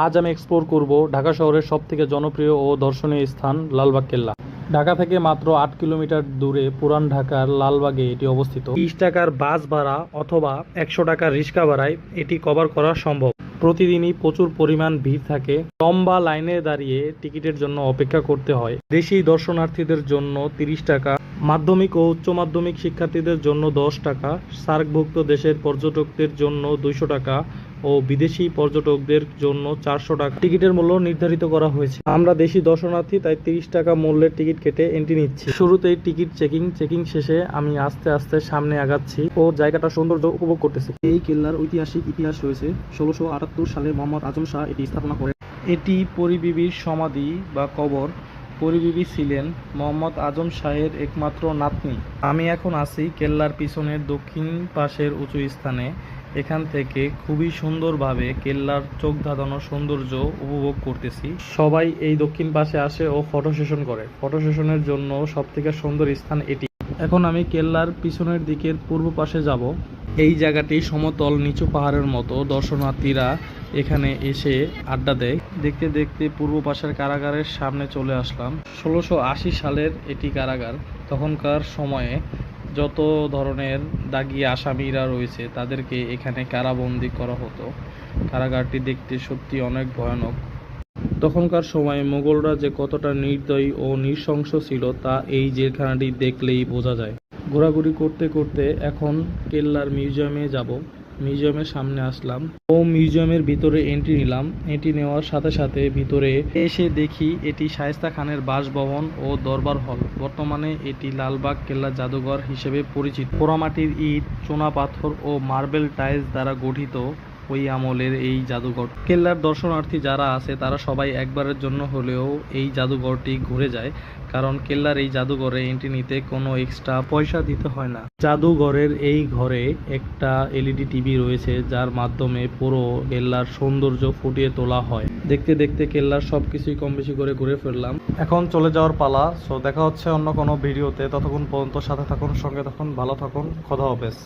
আজ আমি এক্সপ্লোর করব ঢাকা শহরের সবথেকে জনপ্রিয় ও দর্শনীয় স্থান লালবাগ কেল্লা। ঢাকা থেকে মাত্র ৮ কিলোমিটার দূরে পুরান ঢাকার লালবাগে এটি অবস্থিত। ৩০ টাকার বাস ভাড়া অথবা ১০০ টাকার রিক্সা ভাড়ায় এটি কভার করা সম্ভব। প্রতিদিনই প্রচুর পরিমাণ ভিড় থাকে, লম্বা লাইনে দাঁড়িয়ে টিকিটের জন্য অপেক্ষা করতে হয়। দেশি দর্শনার্থীদের জন্য ৩০ টাকা, মাধ্যমিক ও উচ্চ মাধ্যমিক শিক্ষার্থীদের জন্য ১০ টাকা, সার্কভুক্ত দেশের পর্যটকদের জন্য ২০০ টাকা ও বিদেশি পর্যটকদের জন্য ৪০০ টাকা টিকিটের মূল্য নির্ধারিত করা হয়েছে। আমরা দেশি দর্শনার্থী, তাই ৩০ টাকা মূল্যের টিকিট কেটে এন্ট্রি নিচ্ছি। শুরুতেই টিকিট চেকিং শেষে আমি আস্তে আস্তে সামনে আগাচ্ছি ও জায়গাটা সৌন্দর্য উপভোগ করতেছি। এই কেল্লার ঐতিহাসিক ইতিহাস রয়েছে। ১৬৭৮ সালে মোহাম্মদ আজম শাহ এটি স্থাপনা করেন। এটি পরিবিবির সমাধি বা কবর। পরিবিবি ছিলেন মোহাম্মদ আজম শাহের একমাত্র নাতনি। আমি এখন আছি কেল্লার পিছনের দক্ষিণ পাশের উঁচু স্থানে। এখান থেকে খুবই সুন্দরভাবে কেল্লার চোখ ধাঁধানো সৌন্দর্য উপভোগ করতেছি। সবাই এই দক্ষিণ পাশে আসে ও ফটো সেশন করে। ফটো সেশনের জন্য সবথেকে সুন্দর স্থান এটি। এখন আমি কেল্লার পিছনের দিকের পূর্ব পাশে যাব। এই জায়গাটি সমতল নিচু পাহাড়ের মতো। দর্শনার্থীরা এখানে এসে আড্ডা দেয়। দেখতে দেখতে পূর্ব পাশের কারাগারের সামনে চলে আসলাম। ১৬৮০ সালের এটি কারাগার। তখনকার সময়ে যত ধরনের দাগি আসামিরা রয়েছে তাদেরকে এখানে কারাবন্দী করা হতো। কারাগারটি দেখতে সত্যি অনেক ভয়ানক। তখনকার সময়ে মোগলরা যে কতটা নির্দয়ী ও নৃশংস ছিল তা এই জেলখানাটি দেখলেই বোঝা যায়। ঘোরাঘুরি করতে করতে এখন কেল্লার মিউজিয়ামে যাব। মিউজিয়ামের সামনে আসলাম ও মিউজিয়ামের ভিতরে এন্ট্রি নিলাম। এন্ট্রি নেওয়ার সাথে সাথে ভিতরে এসে দেখি এটি শায়েস্তা খানের বাসভবন ও দরবার হল। বর্তমানে এটি লালবাগ কেল্লা জাদুঘর হিসেবে পরিচিত। পোড়ামাটির ইট, চুনা পাথর ও মার্বেল টাইলস দ্বারা গঠিত ওই আমলের এই জাদুঘর। কেল্লার দর্শনার্থী যারা আছে তারা সবাই একবারের জন্য হলেও এই জাদুঘরটি ঘুরে যায়, কারণ কেল্লার এই জাদুঘরে এন্ট্রি নিতে কোনো এক্সট্রা পয়সা দিতে হয় না। জাদুঘরের এই ঘরে একটা এলইডি টিভি রয়েছে, যার মাধ্যমে পুরো কেল্লার সৌন্দর্য ফুটিয়ে তোলা হয়। দেখতে দেখতে কেল্লার সবকিছুই কম বেশি করে ঘুরে ফেললাম। এখন চলে যাওয়ার পালা। সো দেখা হচ্ছে অন্য কোনো ভিডিওতে। ততক্ষণ পর্যন্ত সাথে থাকুন, সঙ্গে থাকুন, ভালো থাকুন। খোদা হাফেজ।